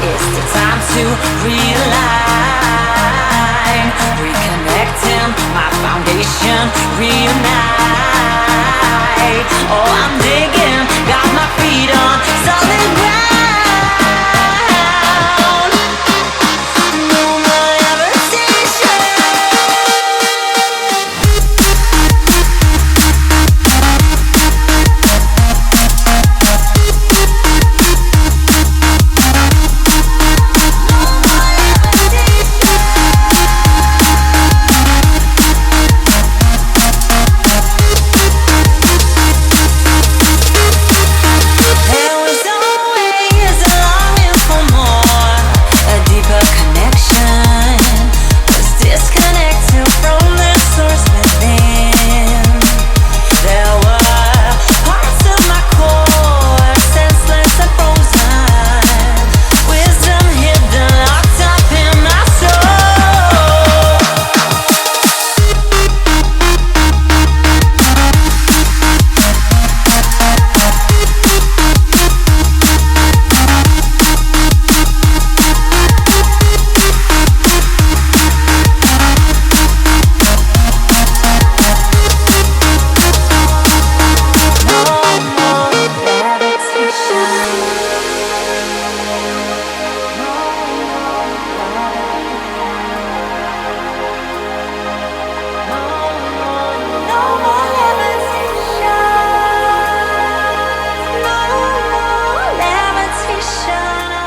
It's the time to realign, reconnecting, my foundation, reunite. Oh, I'm digging, got my feet on solid ground.